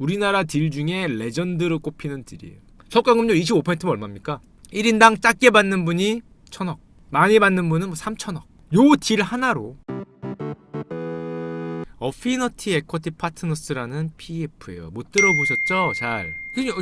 우리나라 딜 중에 레전드로 꼽히는 딜이에요. 석가금융 25%면 얼마입니까? 1인당 작게 받는 분이 1,000억, 많이 받는 분은 3,000억. 요 딜 하나로 어피너티 에쿼티 파트너스라는 PEF예요. 못 들어보셨죠? 잘.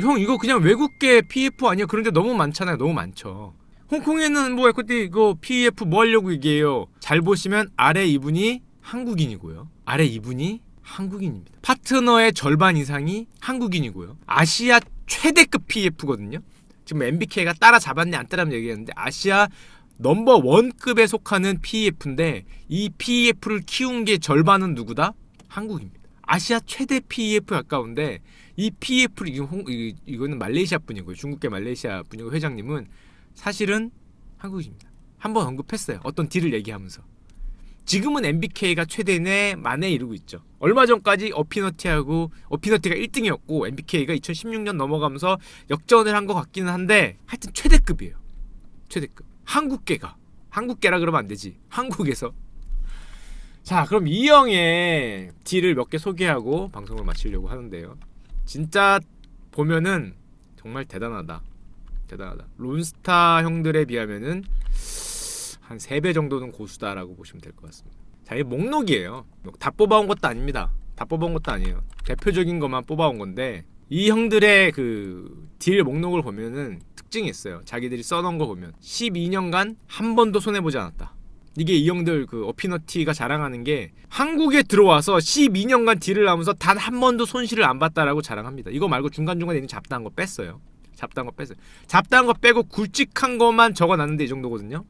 형 이거 그냥 외국계 PEF 아니야? 그런데 너무 많잖아요. 너무 많죠. 홍콩에는 뭐 에쿼티 이거 PEF 뭐 하려고 얘기해요? 잘 보시면 아래 이분이 한국인이고요. 아래 이분이 한국인입니다. 파트너의 절반 이상이 한국인이고요. 아시아 최대급 PEF거든요. 지금 MBK가 따라잡았냐 안 따라잡냐 얘기했는데 아시아 넘버 1급에 속하는 PEF인데 이 PEF를 키운 게 절반은 누구다? 한국입니다. 아시아 최대 PEF 가까운데 이 PEF를 이거는 말레이시아 분이고요. 중국계 말레이시아 분이고 회장님은 사실은 한국입니다. 한번 언급했어요. 어떤 딜을 얘기하면서. 지금은 MBK가 최대네 만에 이르고 있죠. 얼마 전까지 어피너티가 1등이었고 MBK가 2016년 넘어가면서 역전을 한 것 같기는 한데 하여튼 최대급이에요. 최대급. 한국계라 그러면 안 되지. 한국에서. 자, 그럼 이 형의 딜을 몇 개 소개하고 방송을 마치려고 하는데요. 진짜 보면은 정말 대단하다. 론스타 형들에 비하면은 한 3배 정도는 고수다라고 보시면 될 것 같습니다. 자, 이 목록이에요. 다 뽑아온 것도 아닙니다. 다 뽑아온 것도 아니에요. 대표적인 것만 뽑아온 건데 이 형들의 그 딜 목록을 보면은 특징이 있어요. 자기들이 써놓은 거 보면 12년간 한 번도 손해보지 않았다. 이게 이 형들 그 어피너티가 자랑하는 게 한국에 들어와서 12년간 딜을 하면서 단 한 번도 손실을 안 봤다라고 자랑합니다. 이거 말고 중간중간에 있는 잡다한 거 뺐어요. 잡다한 거 빼고 굵직한 것만 적어놨는데 이 정도거든요.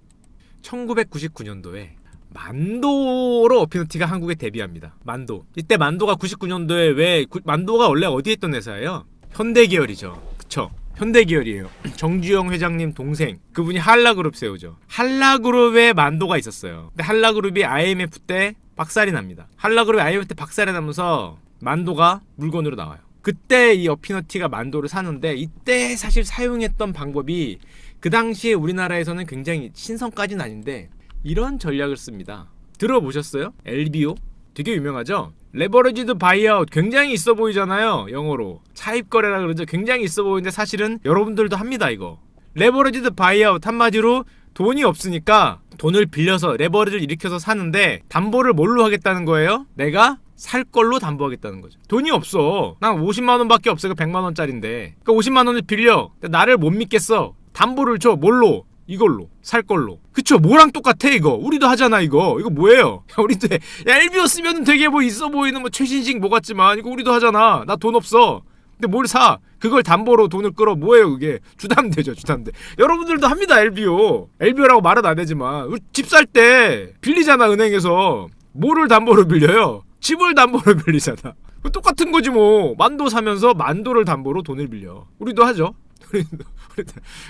1999년도에 만도로 어피너티가 한국에 데뷔합니다. 만도. 이때 만도가 99년도에 만도가 원래 어디에 있던 회사예요? 현대계열이죠. 그쵸? 현대계열이에요. 정주영 회장님 동생. 그분이 한라그룹 세우죠. 한라그룹에 만도가 있었어요. 근데 한라그룹이 IMF 때 박살이 납니다. 한라그룹이 IMF 때 박살이 나면서 만도가 물건으로 나와요. 그때 이 어피너티가 만도를 사는데 이때 사실 사용했던 방법이 그 당시에 우리나라에서는 굉장히 신성까지는 아닌데 이런 전략을 씁니다. 들어보셨어요? LBO? 되게 유명하죠? 레버리지드 바이아웃 굉장히 있어 보이잖아요. 영어로 차입거래라 그러죠. 굉장히 있어 보이는데 사실은 여러분들도 합니다. 이거 레버리지드 바이아웃 한마디로 돈이 없으니까 돈을 빌려서 레버리지를 일으켜서 사는데 담보를 뭘로 하겠다는 거예요? 내가 살 걸로 담보하겠다는 거죠. 돈이 없어. 난 50만 원밖에 없어. 100만 원짜리인데. 그러니까 50만 원을 빌려. 나를 못 믿겠어. 담보를 줘. 뭘로? 이걸로. 살 걸로. 그쵸? 뭐랑 똑같아 이거. 우리도 하잖아 이거. 이거 뭐예요? 야, 우리도 해. 야, LBO 쓰면 되게 뭐 있어 보이는 뭐 최신식 뭐 같지만 이거 우리도 하잖아. 나 돈 없어. 근데 뭘 사? 그걸 담보로 돈을 끌어. 뭐예요 그게? 주담대죠. 주담대. 여러분들도 합니다. LBO라고 말은 안 하지만 집 살 때 빌리잖아 은행에서. 뭐를 담보로 빌려요? 집을 담보로 빌리잖아. 똑같은 거지 뭐. 만도 사면서 만도를 담보로 돈을 빌려. 우리도 하죠.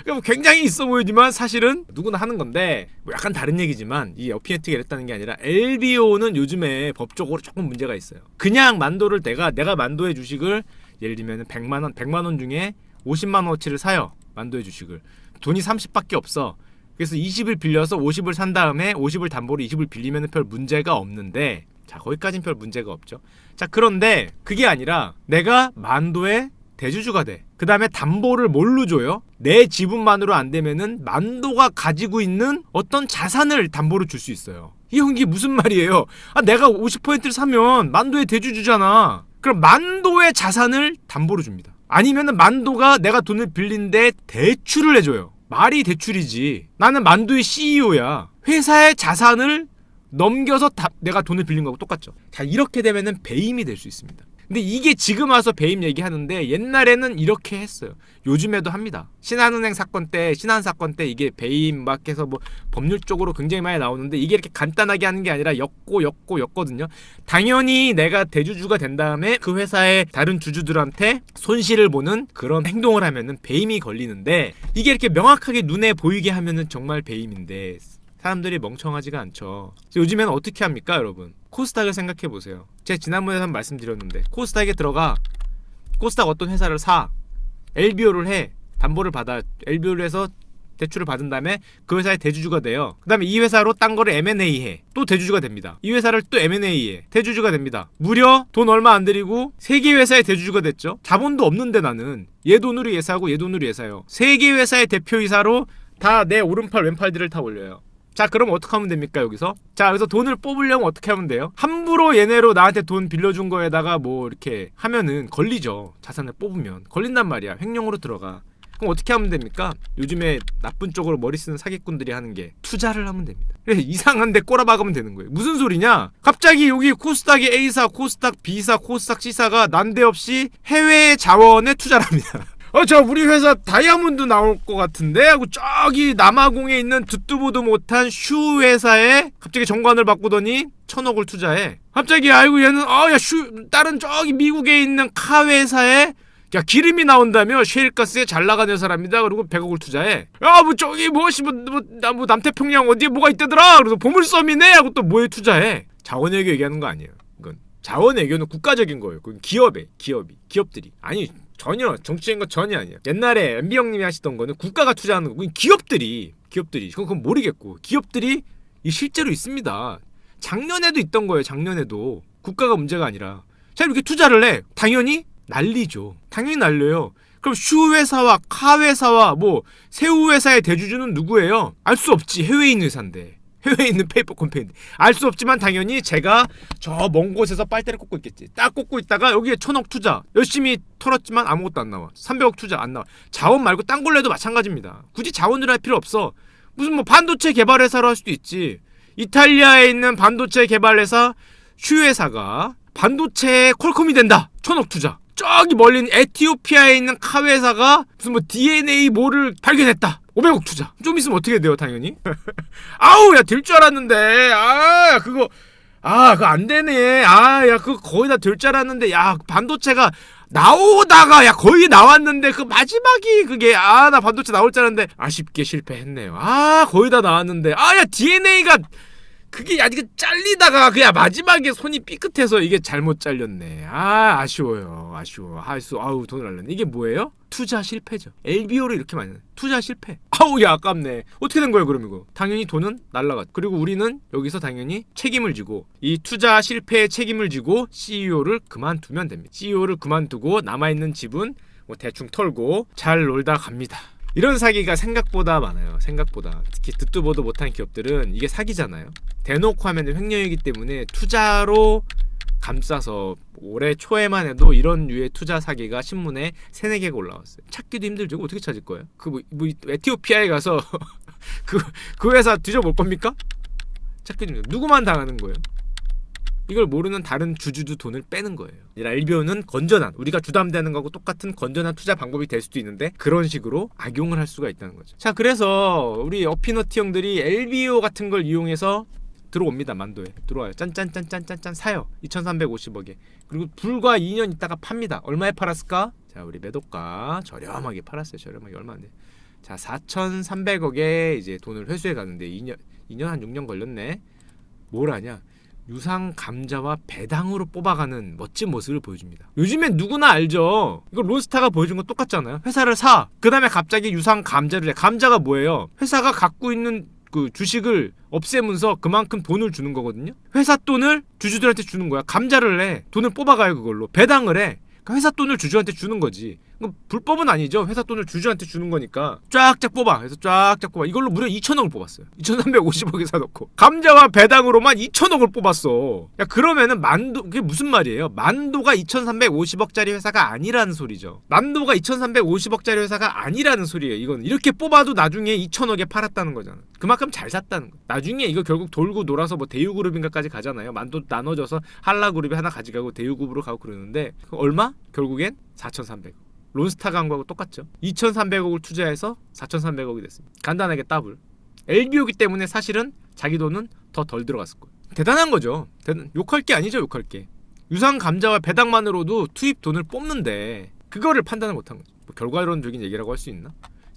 그러니까 굉장히 있어 보이지만 사실은 누구나 하는 건데 뭐 약간 다른 얘기지만 이 어피너티가 이랬다는 게 아니라 LBO는 요즘에 법적으로 조금 문제가 있어요. 그냥 만도를 내가 만도의 주식을 예를 들면 100만 원 중에 50만 원어치를 사요. 만도의 주식을. 돈이 30밖에 없어. 그래서 20을 빌려서 50을 산 다음에 50을 담보로 20을 빌리면 별 문제가 없는데 자, 거기까지는 별 문제가 없죠. 자, 그런데 그게 아니라 내가 만도의 대주주가 돼. 그 다음에 담보를 뭘로 줘요? 내 지분만으로 안 되면은 만도가 가지고 있는 어떤 자산을 담보로 줄 수 있어요. 이 형 이게 무슨 말이에요? 아, 내가 50%를 사면 만도의 대주주잖아. 그럼 만도의 자산을 담보로 줍니다. 아니면은 만도가 내가 돈을 빌린데 대출을 해줘요. 말이 대출이지. 나는 만도의 CEO야. 회사의 자산을 넘겨서 내가 돈을 빌린 거하고 똑같죠. 자, 이렇게 되면은 배임이 될 수 있습니다. 근데 이게 지금 와서 배임 얘기하는데 옛날에는 이렇게 했어요. 요즘에도 합니다. 신한은행 사건 때, 신한 사건 때 이게 배임 막 해서 뭐 법률적으로 굉장히 많이 나오는데 이게 이렇게 간단하게 하는 게 아니라 엮거든요. 당연히 내가 대주주가 된 다음에 그 회사의 다른 주주들한테 손실을 보는 그런 행동을 하면은 배임이 걸리는데 이게 이렇게 명확하게 눈에 보이게 하면은 정말 배임인데 사람들이 멍청하지가 않죠. 요즘에는 어떻게 합니까 여러분? 코스닥을 생각해보세요. 제가 지난번에 한번 말씀드렸는데 코스닥에 들어가. 코스닥 어떤 회사를 사. LBO를 해. 담보를 받아. LBO를 해서 대출을 받은 다음에 그 회사의 대주주가 돼요. 그 다음에 이 회사로 딴 거를 M&A 해. 또 대주주가 됩니다. 이 회사를 또 M&A 해. 대주주가 됩니다. 무려 돈 얼마 안 들이고 3개 회사의 대주주가 됐죠. 자본도 없는데 나는 얘 돈으로 얘 사고 얘 돈으로 얘 사요. 3개 회사의 대표이사로 다 내 오른팔 왼팔들을 다 올려요. 자, 그럼 어떻게 하면 됩니까 여기서? 자, 여기서 돈을 뽑으려면 어떻게 하면 돼요? 함부로 얘네로 나한테 돈 빌려준 거에다가 뭐 이렇게 하면은 걸리죠. 자산을 뽑으면 걸린단 말이야. 횡령으로 들어가. 그럼 어떻게 하면 됩니까? 요즘에 나쁜 쪽으로 머리 쓰는 사기꾼들이 하는 게 투자를 하면 됩니다. 그래서 이상한 데 꼬라박으면 되는 거예요. 무슨 소리냐? 갑자기 여기 코스닥이 A사, 코스닥 B사, 코스닥 C사가 난데없이 해외 자원에 투자를 합니다. 저 우리 회사 다이아몬드 나올 것 같은데 하고 저기 남아공에 있는 듣도 보도 못한 슈 회사에 갑자기 정관을 바꾸더니 1,000억을 투자해. 갑자기 아이고 얘는 다른 저기 미국에 있는 카 회사에 야 기름이 나온다며 셰일가스에 잘 나가는 사람이다. 그리고 100억을 투자해. 야 뭐 저기 뭐 남태평양 어디에 뭐가 있다더라. 그래서 보물섬이네 하고 또 뭐에 투자해. 자원외교 얘기하는 거 아니에요. 이건 자원외교는 국가적인 거예요. 그건 기업들이 아니. 전혀 정치적인 거 전혀 아니야. 옛날에 MB 형님이 하시던 거는 국가가 투자하는 거고 기업들이 그건 모르겠고 기업들이 실제로 있습니다. 작년에도 있던 거예요. 작년에도 국가가 문제가 아니라 자 이렇게 투자를 해. 당연히 난리죠. 당연히 날려요. 그럼 슈 회사와 카 회사와 뭐 새우 회사의 대주주는 누구예요? 알 수 없지. 해외에 있는 회사인데. 해외에 있는 페이퍼 컴퍼니인데 알 수 없지만 당연히 제가 저 먼 곳에서 빨대를 꽂고 있겠지. 딱 꽂고 있다가 여기에 1,000억 투자 열심히 털었지만 아무것도 안 나와. 300억 투자 안 나와. 자원 말고 딴 걸로 해도 마찬가지입니다. 굳이 자원을 할 필요 없어. 무슨 뭐 반도체 개발 회사로 할 수도 있지. 이탈리아에 있는 반도체 개발 회사 슈 회사가 반도체에 퀄컴이 된다. 1,000억 투자. 저기 멀리 있는 에티오피아에 있는 카 회사가 무슨 뭐 DNA 뭐를 발견했다. 500억 투자. 좀 있으면 어떻게 돼요, 당연히? 아우, 야, 될 줄 알았는데. 그거 안 되네. 야, 그거 거의 다 될 줄 알았는데. 야, 반도체가 나오다가, 야, 거의 나왔는데, 그 마지막이 그게, 나 반도체 나올 줄 알았는데, 아쉽게 실패했네요. 거의 다 나왔는데. 야, DNA가, 그게 아직 잘리다가 그냥 마지막에 손이 삐끗해서 이게 잘못 잘렸네. 아쉬워요. 아우 돈을 날렸네. 이게 뭐예요? 투자 실패죠. LBO를 이렇게 많이 해요. 투자 실패. 야 아깝네. 어떻게 된 거예요 그럼 이거? 당연히 돈은 날라갔죠. 그리고 우리는 여기서 당연히 책임을 지고 이 투자 실패의 책임을 지고 CEO를 그만두면 됩니다. CEO를 그만두고 남아있는 집은 뭐 대충 털고 잘 놀다 갑니다. 이런 사기가 생각보다 많아요. 생각보다. 특히 듣도 보도 못한 기업들은 이게 사기잖아요. 대놓고 하면 횡령이기 때문에 투자로 감싸서 올해 초에만 해도 이런 류의 투자 사기가 신문에 3-4개가 올라왔어요. 찾기도 힘들죠. 어떻게 찾을 거예요? 에티오피아에 가서 그 회사 뒤져볼 겁니까? 찾기도 힘들어요. 누구만 당하는 거예요? 이걸 모르는 다른 주주도 돈을 빼는 거예요. LBO는 건전한, 우리가 주담대하는 거하고 똑같은 건전한 투자 방법이 될 수도 있는데 그런 식으로 악용을 할 수가 있다는 거죠. 자, 그래서 우리 어피너티 형들이 LBO 같은 걸 이용해서 들어옵니다. 만도에 들어와요. 짠짠짠짠짠짠 사요. 2,350억에. 그리고 불과 2년 있다가 팝니다. 얼마에 팔았을까? 자, 우리 매도가 저렴하게 팔았어요. 저렴하게 얼마인데? 자, 4,300억에 이제 돈을 회수해 가는데 2년 한 6년 걸렸네. 뭘 하냐? 유상 감자와 배당으로 뽑아가는 멋진 모습을 보여줍니다. 요즘엔 누구나 알죠. 이거 론스타가 보여준 건 똑같잖아요. 회사를 사. 그 다음에 갑자기 유상 감자를 해. 감자가 뭐예요? 회사가 갖고 있는 그 주식을 없애면서 그만큼 돈을 주는 거거든요. 회사 돈을 주주들한테 주는 거야. 감자를 해. 돈을 뽑아가요. 그걸로 배당을 해. 그러니까 회사 돈을 주주한테 주는 거지. 불법은 아니죠. 회사 돈을 주주한테 주는 거니까 쫙쫙 뽑아. 그래서 쫙쫙 뽑아. 이걸로 무려 2,000억을 뽑았어요. 2,350억에 사놓고 감자와 배당으로만 2,000억을 뽑았어. 야, 그러면은 그게 무슨 말이에요? 만도가 2,350억짜리 회사가 아니라는 소리죠. 만도가 2,350억짜리 회사가 아니라는 소리예요. 이건 이렇게 뽑아도 나중에 2,000억에 팔았다는 거잖아. 그만큼 잘 샀다는 거. 나중에 이거 결국 돌고 놀아서 뭐 대유그룹인가까지 가잖아요. 만도 나눠져서 한라그룹이 하나 가져가고 대유그룹으로 가고 그러는데 얼마? 결국엔 4,300억. 론스타가 한 거하고 똑같죠. 2,300억을 투자해서 4,300억이 됐습니다. 간단하게 더블. LBO기 때문에 사실은 자기 돈은 더 덜 들어갔을 거예요. 대단한 거죠. 욕할 게 아니죠. 욕할 게. 유상 감자와 배당만으로도 투입 돈을 뽑는데 그거를 판단을 못한 거죠. 뭐 결과론적인 얘기라고 할 수 있나?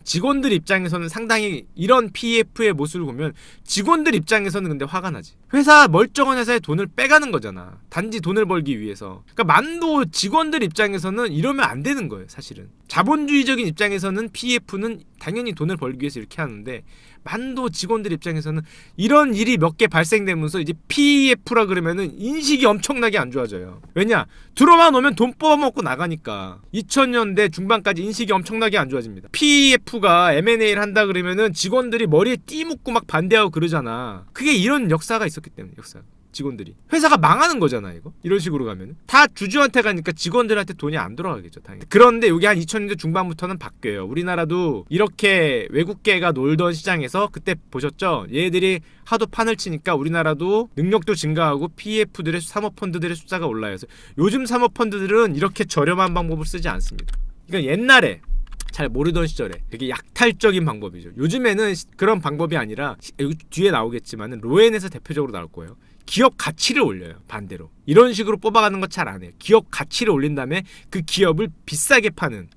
직원들 입장에서는 상당히 이런 PF의 모습을 보면 직원들 입장에서는 근데 화가 나지. 회사 멀쩡한 회사에 돈을 빼가는 거잖아. 단지 돈을 벌기 위해서. 그러니까 만도 직원들 입장에서는 이러면 안 되는 거예요, 사실은. 자본주의적인 입장에서는 PF는 당연히 돈을 벌기 위해서 이렇게 하는데, 만도 직원들 입장에서는 이런 일이 몇 개 발생되면서 이제 PF라 그러면은 인식이 엄청나게 안 좋아져요. 왜냐? 들어만 오면 돈 뽑아먹고 나가니까. 2000년대 중반까지 인식이 엄청나게 안 좋아집니다. PF가 M&A를 한다 그러면은 직원들이 머리에 띠 묶고 막 반대하고 그러잖아. 그게 이런 역사가 있었기 때문에, 역사. 직원들이 회사가 망하는 거잖아. 이거 이런 식으로 가면 다 주주한테 가니까 직원들한테 돈이 안 돌아가겠죠, 당연히. 그런데 이게 한 2000년대 중반부터는 바뀌어요. 우리나라도 이렇게 외국계가 놀던 시장에서, 그때 보셨죠? 얘들이 하도 판을 치니까 우리나라도 능력도 증가하고 PF들의 사모펀드들의 숫자가 올라요. 요즘 사모펀드들은 이렇게 저렴한 방법을 쓰지 않습니다. 이건 옛날에 잘 모르던 시절에 되게 약탈적인 방법이죠. 요즘에는 그런 방법이 아니라, 여기 뒤에 나오겠지만 로엔에서 대표적으로 나올 거예요. 기업 가치를 올려요. 반대로 이런 식으로 뽑아가는 거 잘 안 해요. 기업 가치를 올린 다음에 그 기업을 비싸게 파는,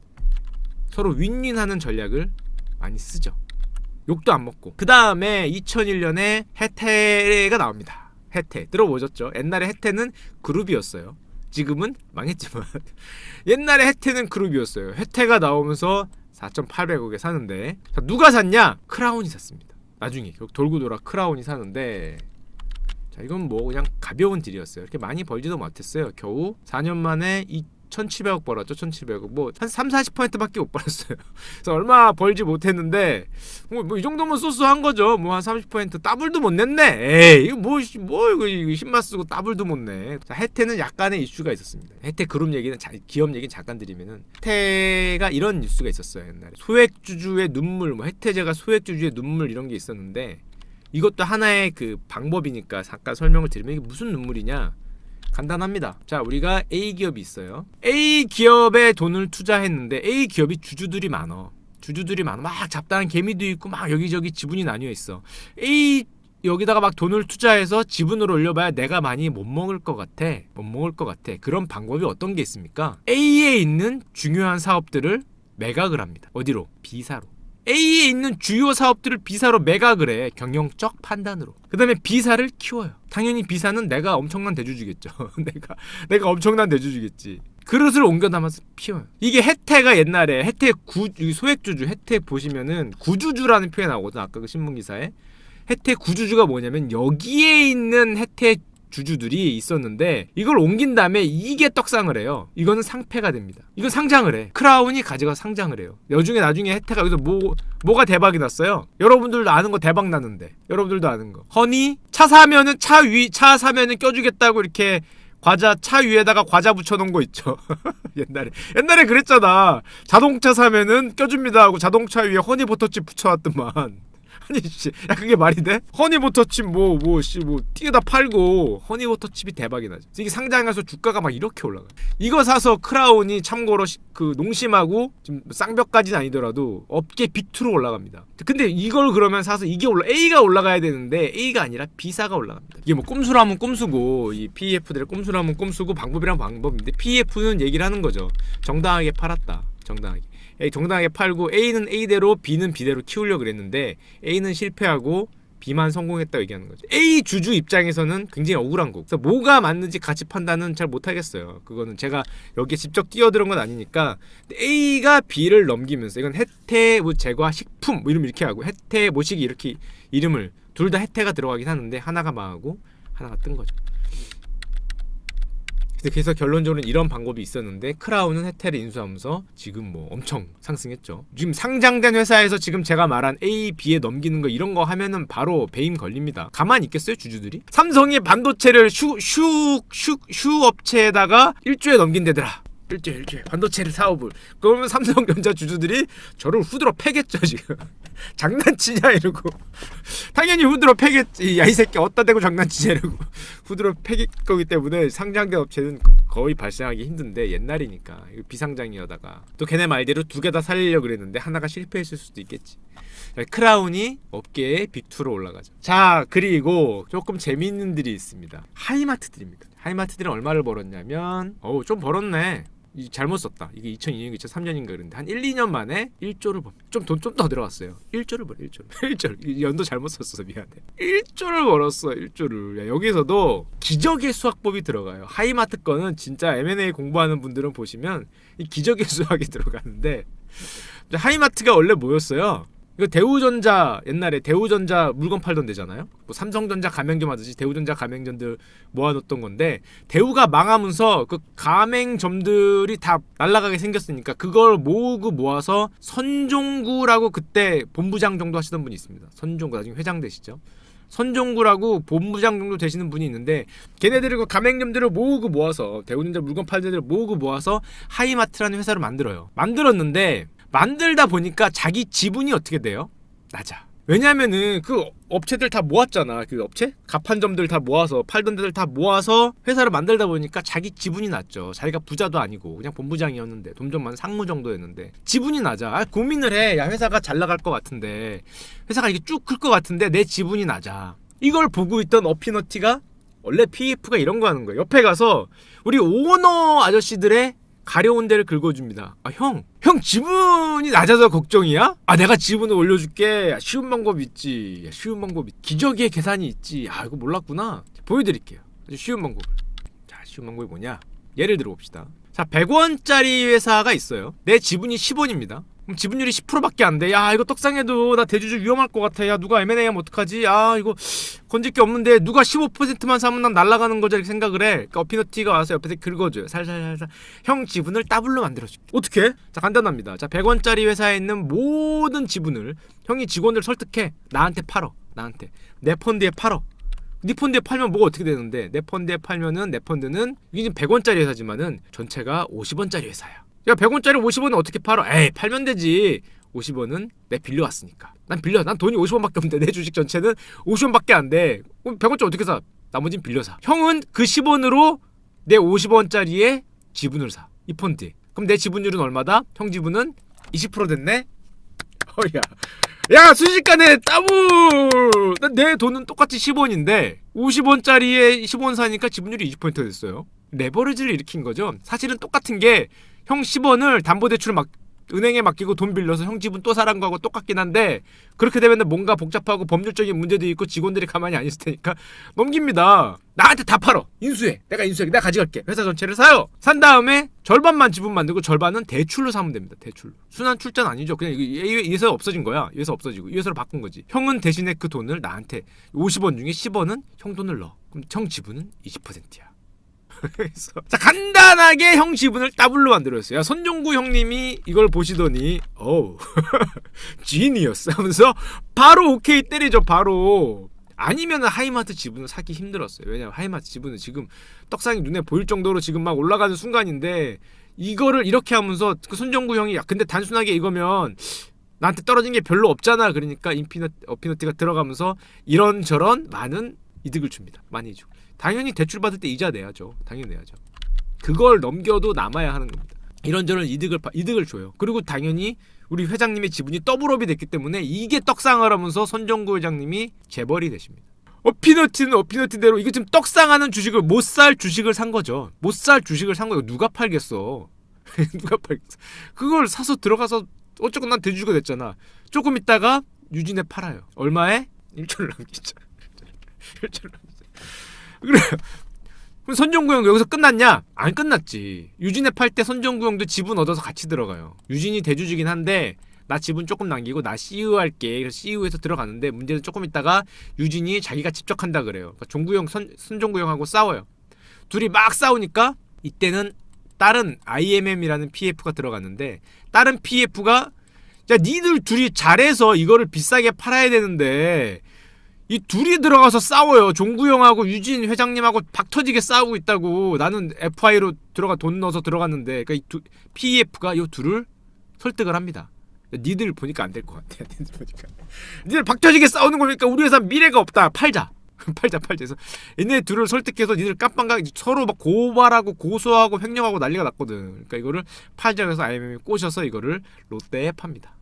서로 윈윈하는 전략을 많이 쓰죠. 욕도 안 먹고. 그 다음에 2001년에 해태가 나옵니다. 해태 들어보셨죠? 옛날에 해태는 그룹이었어요. 지금은 망했지만 옛날에 해태는 그룹이었어요. 해태가 나오면서 4,800억에 사는데, 자, 누가 샀냐? 크라운이 샀습니다. 나중에 돌고 돌아 크라운이 사는데, 자, 이건 뭐 그냥 가벼운 딜이었어요. 이렇게 많이 벌지도 못했어요. 겨우 4년 만에 1,700억 벌었죠. 1,700억. 뭐 한 3-40%밖에 못 벌었어요. 그래서 얼마 벌지 못했는데, 뭐 이 정도면 소소한 거죠. 뭐 한 30% 더블도 못 냈네. 에이, 이거 이거 힘만 쓰고 더블도 못 내. 자, 해태는 약간의 이슈가 있었습니다. 해태 그룹 얘기는 기업 얘기는 잠깐 드리면은, 해태가 이런 뉴스가 있었어요. 옛날에 소액주주의 눈물, 뭐 해태제가 소액주주의 눈물 이런 게 있었는데, 이것도 하나의 그 방법이니까 잠깐 설명을 드리면, 이게 무슨 눈물이냐? 간단합니다. 자, 우리가 A 기업이 있어요. A 기업에 돈을 투자했는데 A 기업이 주주들이 많아. 막 잡다한 개미도 있고 막 여기저기 지분이 나뉘어 있어. A 여기다가 막 돈을 투자해서 지분을 올려봐야 내가 많이 못 먹을 것 같아. 그런 방법이 어떤 게 있습니까? A에 있는 중요한 사업들을 매각을 합니다. 어디로? B사로. A에 있는 주요 사업들을 B사로 매각을 해. 경영적 판단으로. 그 다음에 B사를 키워요. 당연히 B사는 내가 엄청난 대주주겠죠. 내가 엄청난 대주주겠지. 그릇을 옮겨 담아서 피워요. 이게 해태가 옛날에 해태 소액주주, 해태 보시면은 구주주라는 표현이 나오거든. 아까 그 신문기사에. 해태 구주주가 뭐냐면, 여기에 있는 해태 주주들이 있었는데 이걸 옮긴 다음에 이게 떡상을 해요. 이거는 상패가 됩니다. 이건 상장을 해. 크라운이 가져가 상장을 해요. 나중에 혜태가 여기서 뭐가 대박이 났어요? 여러분들도 아는 거 대박 났는데, 여러분들도 아는 거. 허니 차 사면은 차 사면은 껴주겠다고 이렇게 차 위에다가 과자 붙여놓은 거 있죠. 옛날에 그랬잖아. 자동차 사면은 껴줍니다 하고 자동차 위에 허니버터칩 붙여놨더만. 아니 씨, 야 그게 말이 돼? 허니버터칩 뭐 띄어다 팔고 허니버터칩이 대박이 나죠. 이게 상장해서 주가가 막 이렇게 올라가. 이거 사서 크라운이 참고로 그 농심하고 지금 쌍벽까지는 아니더라도 업계 빅2로 올라갑니다. 근데 이걸 그러면 사서 이게 A가 올라가야 되는데 A가 아니라 B사가 올라갑니다. 이게 뭐 꼼수라면 꼼수고, 이 PEF들의 꼼수라면 꼼수고, 방법이란 방법인데, PEF는 얘기를 하는 거죠. 정당하게 팔았다. 정당하게 팔고, A는 A대로 B는 B대로 키우려고 그랬는데 A는 실패하고 B만 성공했다고 얘기하는 거죠. A 주주 입장에서는 굉장히 억울한 거고, 그래서 뭐가 맞는지 가치 판단은 잘 못하겠어요. 그거는 제가 여기에 직접 뛰어들은 건 아니니까. A가 B를 넘기면서, 이건 혜태 제과 식품 뭐 이름 이렇게 하고, 혜태 모시기 이렇게 이름을, 둘 다 혜태가 들어가긴 하는데 하나가 망하고 하나가 뜬 거죠. 그래서 결론적으로는 이런 방법이 있었는데, 크라운은 혜태를 인수하면서 지금 뭐 엄청 상승했죠. 지금 상장된 회사에서 지금 제가 말한 A, B에 넘기는 거, 이런 거 하면은 바로 배임 걸립니다. 가만히 있겠어요, 주주들이? 삼성이 반도체를 슈 업체에다가 1조에 넘긴대더라. 일주일 반도체를 사업을. 그러면 삼성전자 주주들이 저를 후드러 패겠죠. 지금 장난치냐 이러고. 당연히 후드러 패겠지. 야 이 새끼 어디다 대고 장난치냐 이러고 후드러 패길 거기 때문에 상장된 업체는 거의 발생하기 힘든데, 옛날이니까 비상장이어다가 또 걔네 말대로 두 개 다 살리려고 그랬는데 하나가 실패했을 수도 있겠지. 크라운이 업계의 빅2로 올라가죠. 자, 그리고 조금 재미있는 들이 있습니다. 하이마트들입니다. 하이마트들은 얼마를 벌었냐면, 좀 벌었네. 잘못 썼다. 이게 2002년, 2003년인가 그런데 한 1, 2년 만에 1조를 좀 더 들어갔어요. 1조를 벌어. 1조. 연도 잘못 썼어. 미안해. 1조를 벌었어. 1조를. 야, 여기서도 기적의 수학법이 들어가요. 하이마트 거는 진짜 M&A 공부하는 분들은 보시면 이 기적의 수학이 들어가는데 하이마트가 원래 뭐였어요? 이거 대우전자 옛날에 대우전자 물건 팔던 데잖아요. 뭐 삼성전자 가맹점 하듯이 대우전자 가맹점들 모아놓던 건데 대우가 망하면서 그 가맹점들이 다 날아가게 생겼으니까 그걸 모으고 모아서 선종구라고 그때 본부장 정도 하시던 분이 있습니다. 선종구 나중에 회장 되시죠. 선종구라고 본부장 정도 되시는 분이 있는데 걔네들이 그 가맹점들을 모으고 모아서 대우전자 물건 팔던 데를 모으고 모아서 하이마트라는 회사를 만들어요. 만들었는데 만들다 보니까 자기 지분이 어떻게 돼요? 낮아. 왜냐면은 그 업체들 다 모았잖아. 그 업체? 가판점들 다 모아서 팔던 데들 다 모아서 회사를 만들다 보니까 자기 지분이 낮죠. 자기가 부자도 아니고 그냥 본부장이었는데 돈 좀 많은 상무 정도였는데 지분이 낮아. 고민을 해. 야 회사가 잘 나갈 것 같은데 회사가 이게 쭉 클 것 같은데 내 지분이 낮아. 이걸 보고 있던 어피너티가 원래 PF가 이런 거 하는 거예요. 옆에 가서 우리 오너 아저씨들의 가려운 데를 긁어줍니다. 형 지분이 낮아서 걱정이야? 내가 지분을 올려줄게. 쉬운 방법 있지. 쉬운 방법 기적의 계산이 있지. 이거 몰랐구나. 보여드릴게요. 아주 쉬운 방법을. 자, 쉬운 방법이 뭐냐? 예를 들어 봅시다. 자, 100원짜리 회사가 있어요. 내 지분이 10원입니다. 그럼 지분율이 10%밖에 안 돼. 야, 이거 떡상해도 나 대주주 위험할 것 같아. 야, 누가 M&A 하면 어떡하지? 이거 건질 게 없는데 누가 15%만 사면 난 날아가는 거죠. 이렇게 생각을 해. 그러니까 어피너티가 와서 옆에서 긁어줘요. 살살살살. 형 지분을 더블로 만들어줄게. 어떻게? 자, 간단합니다. 자, 100원짜리 회사에 있는 모든 지분을 형이 직원들 설득해. 나한테 팔어. 나한테. 내 펀드에 팔어. 네 펀드에 팔면 뭐가 어떻게 되는데? 내 펀드에 팔면은 내 펀드는 이게 지금 100원짜리 회사지만은 전체가 50원짜리 회사야. 야 100원짜리 50원에 어떻게 팔어? 팔면 되지. 50원은 내 빌려왔으니까. 난 돈이 50원밖에 없는데 내 주식 전체는 50원밖에 안 돼. 100원짜리 어떻게 사? 나머지는 빌려 사. 형은 그 10원으로 내 50원짜리의 지분을 사. 이 펀드에. 그럼 내 지분율은 얼마다? 형 지분은 20% 됐네? 야 순식간에 따블! 내 돈은 똑같이 10원인데 50원짜리에 10원 사니까 지분율이 20% 됐어요. 레버리지를 일으킨 거죠. 사실은 똑같은 게 형 10원을 담보대출을 은행에 맡기고 돈 빌려서 형 지분 또 사란 거하고 똑같긴 한데 그렇게 되면 뭔가 복잡하고 법률적인 문제도 있고 직원들이 가만히 안 있을 테니까 넘깁니다. 나한테 다 팔어. 인수해. 내가 가져갈게. 회사 전체를 사요. 산 다음에 절반만 지분 만들고 절반은 대출로 사면 됩니다. 대출로. 순환 출자는 아니죠. 그냥 이 회사 없어진 거야. 이 회사 없어지고 이 회사로 바꾼 거지. 형은 대신에 그 돈을 나한테 50원 중에 10원은 형 돈을 넣어. 그럼 형 지분은 20%야. 자 간단하게 형 지분을 더블로 만들었어요. 손종구 형님이 이걸 보시더니 어우 지니어스 하면서 바로 오케이 때리죠. 바로. 아니면은 하이마트 지분을 사기 힘들었어요. 왜냐면 하이마트 지분은 지금 떡상이 눈에 보일 정도로 지금 막 올라가는 순간인데 이거를 이렇게 하면서 그 손종구 형이 근데 단순하게 이거면 나한테 떨어진 게 별로 없잖아. 그러니까 어피너티가 들어가면서 이런저런 많은 이득을 줍니다. 많이 주고. 당연히 대출 받을 때 이자 내야죠. 당연히 내야죠. 그걸 넘겨도 남아야 하는 겁니다. 이런저런 이득을 줘요. 그리고 당연히 우리 회장님의 지분이 더블업이 됐기 때문에 이게 떡상을 하면서 손종구 회장님이 재벌이 되십니다. 어피너티는 어피너티대로 이거 지금 떡상하는 주식을 못 살 주식을 산 거죠. 못 살 주식을 산 거예요. 누가 팔겠어? 누가 팔겠어? 그걸 사서 들어가서 어쨌건 난 대주주가 됐잖아. 조금 있다가 유진에 팔아요. 얼마에? 1조를 남기죠. 1조를 남기죠. 그래. 그럼 손종구 형 여기서 끝났냐? 안 끝났지. 유진에 팔 때 손종구 형도 지분 얻어서 같이 들어가요. 유진이 대주주긴 한데 나 지분 조금 남기고 나 CEO 할게. 그래서 CEO에서 들어가는데 문제는 조금 있다가 유진이 자기가 집적한다 그래요. 그러니까 종구 형, 손종구 형하고 싸워요. 둘이 막 싸우니까 이때는 다른 IMM이라는 PF가 들어갔는데 다른 PF가 야 니들 둘이 잘해서 이거를 비싸게 팔아야 되는데 이 둘이 들어가서 싸워요. 종구 형하고 유진 회장님하고 박터지게 싸우고 있다고. 나는 FI로 돈 넣어서 들어갔는데 그러니까 이 PF가 이 둘을 설득을 합니다. 니들 보니까 안 될 것 같아. 니들 박터지게 싸우는 거니까 우리 회사 미래가 없다. 팔자. 팔자. 그래서 얘네 둘을 설득해서 니들 깜빵가 서로 막 고발하고 고소하고 횡령하고 난리가 났거든. 그러니까 이거를 팔자 해서 IMM이 꼬셔서 이거를 롯데에 팝니다.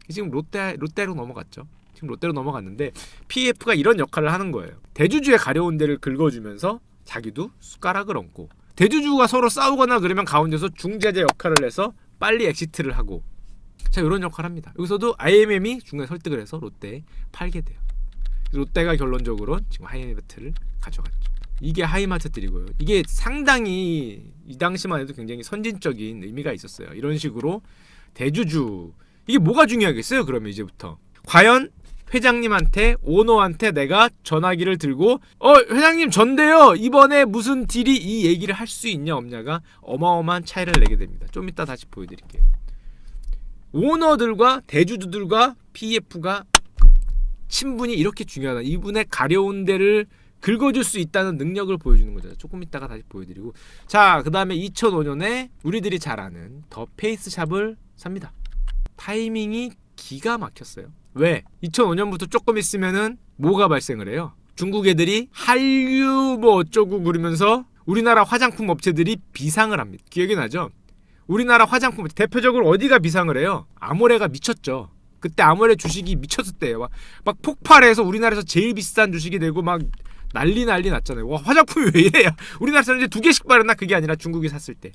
지금 롯데로 넘어갔죠. 지금 롯데로 넘어갔는데 PF가 이런 역할을 하는 거예요. 대주주의 가려운 데를 긁어주면서 자기도 숟가락을 얹고 대주주가 서로 싸우거나 그러면 가운데서 중재자 역할을 해서 빨리 엑시트를 하고, 자 이런 역할을 합니다. 여기서도 IMM이 중간에 설득을 해서 롯데에 팔게 돼요. 롯데가 결론적으로 지금 하이마트를 가져갔죠. 이게 하이마트들이고요. 이게 상당히 이 당시만 해도 굉장히 선진적인 의미가 있었어요. 이런 식으로 대주주, 이게 뭐가 중요하겠어요? 그러면 이제부터 과연 회장님한테, 오너한테 내가 전화기를 들고 회장님 전데요, 이번에 무슨 딜이, 이 얘기를 할 수 있냐 없냐가 어마어마한 차이를 내게 됩니다. 좀 이따 다시 보여드릴게요. 오너들과 대주주들과 PF가 친분이 이렇게 중요하다. 이분의 가려운 데를 긁어줄 수 있다는 능력을 보여주는 거죠. 조금 이따가 다시 보여드리고, 자 그 다음에 2005년에 우리들이 잘 아는 더 페이스샵을 삽니다. 타이밍이 기가 막혔어요. 왜? 2005년부터 조금 있으면은 뭐가 발생을 해요? 중국 애들이 한류 뭐 어쩌고 그러면서 우리나라 화장품 업체들이 비상을 합니다. 기억이 나죠? 우리나라 화장품 대표적으로 어디가 비상을 해요? 아모레가 미쳤죠. 그때 아모레 주식이 미쳤을 때예요. 막 폭발해서 우리나라에서 제일 비싼 주식이 되고 막 난리 났잖아요. 와, 화장품이 왜 이래요? 우리나라 사람들이 2개씩 바르나? 그게 아니라 중국이 샀을 때.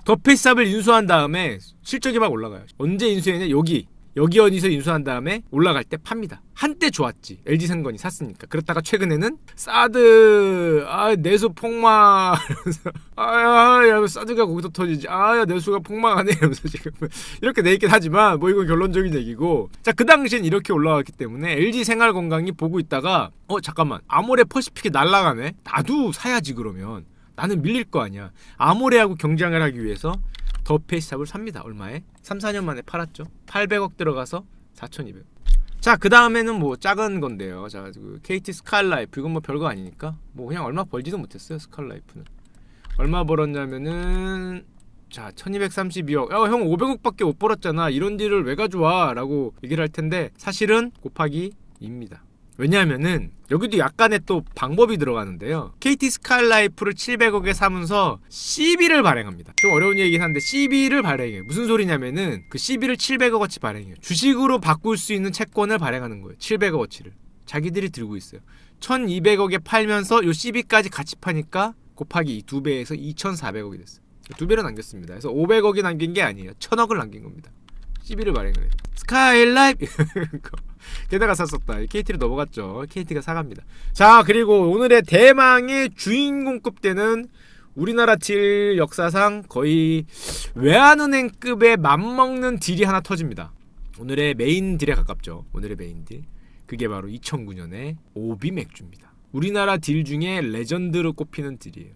더 페이스샵을 인수한 다음에 실적이 막 올라가요. 언제 인수했냐? 여기 어디서 인수한 다음에 올라갈 때 팝니다. 한때 좋았지. LG생건이 샀으니까. 그렇다가 최근에는 사드, 내수 폭망, 야 사드가 거기서 터지지, 야 내수가 폭망하네 이러면서 지금 이렇게 돼 있긴 하지만 뭐 이건 결론적인 얘기고, 자 그 당시엔 이렇게 올라갔기 때문에 LG생활건강이 보고 있다가 잠깐만, 아모레 퍼시픽이 날아가네. 나도 사야지. 그러면 나는 밀릴 거 아니야. 아모레하고 경쟁을 하기 위해서 더 페이스샵을 삽니다. 얼마에? 3-4년 만에 팔았죠. 800억 들어가서 4,200억. 자 그 다음에는 뭐 작은 건데요. 자 그 KT 스칼라이프, 이건 뭐 별거 아니니까 뭐 그냥 얼마 벌지도 못했어요. 스칼라이프는 얼마 벌었냐면은, 자 1232억. 야 형 500억밖에 못 벌었잖아, 이런 딜을 왜 가져와 라고 얘기를 할 텐데, 사실은 곱하기 2입니다. 왜냐하면은 여기도 약간의 또 방법이 들어가는데요. KT 스칼라이프를 700억에 사면서 CB를 발행합니다. 좀 어려운 얘기긴 한데 CB를 발행해요. 무슨 소리냐면은 그 CB를 700억어치 발행해요. 주식으로 바꿀 수 있는 채권을 발행하는 거예요. 700억어치를 자기들이 들고 있어요. 1200억에 팔면서 요 CB까지 같이 파니까 곱하기 2배에서 2400억이 됐어요. 2배를 남겼습니다. 그래서 500억이 남긴 게 아니에요. 1000억을 남긴 겁니다. CB를 발행을 해요. 스카이라이프 게다가 샀었다. KT로 넘어갔죠. KT가 사갑니다. 자 그리고 오늘의 대망의 주인공급 되는 우리나라 딜 역사상 거의 외환은행급에 맞먹는 딜이 하나 터집니다. 오늘의 메인 딜에 가깝죠. 오늘의 메인 딜, 그게 바로 2009년에 오비 맥주입니다. 우리나라 딜 중에 레전드로 꼽히는 딜이에요.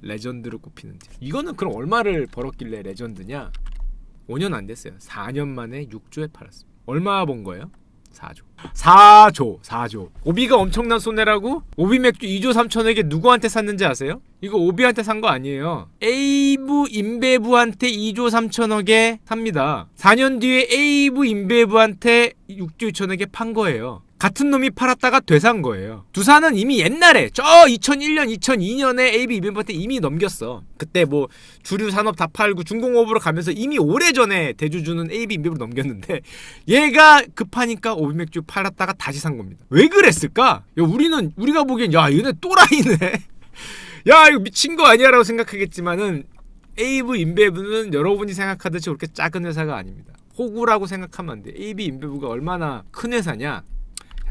레전드로 꼽히는 딜. 이거는 그럼 얼마를 벌었길래 레전드냐? 5년 안 됐어요. 4년 만에 6조에 팔았어요. 얼마 번 거예요? 4조. 오비가 엄청난 손해라고? 오비 맥주 2조 3천억에 누구한테 샀는지 아세요? 이거 오비한테 산 거 아니에요. 에이브 인베브한테 2조 3천억에 삽니다. 4년 뒤에 에이브 인베브한테 6조 2천억에 판 거예요. 같은 놈이 팔았다가 되산 거예요. 두산은 이미 옛날에 저 2001년 2002년에 AB 인베브한테 이미 넘겼어. 그때 뭐 주류 산업 다 팔고 중공업으로 가면서 이미 오래전에 대주주는 AB 인베브로 넘겼는데, 얘가 급하니까 오비 맥주 팔았다가 다시 산 겁니다. 왜 그랬을까? 야, 우리가 보기엔 야 얘네 또라이네. 야 이거 미친 거 아니야 라고 생각하겠지만은, AB 인베브는 여러분이 생각하듯이 그렇게 작은 회사가 아닙니다. 호구라고 생각하면 안 돼. AB 인베브가 얼마나 큰 회사냐?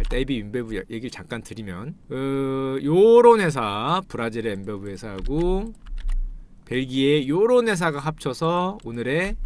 일단 AB 인베브 얘기를 잠깐 드리면, 요런 회사, 브라질의 인베브 회사하고 벨기에 요런 회사가 합쳐서 오늘의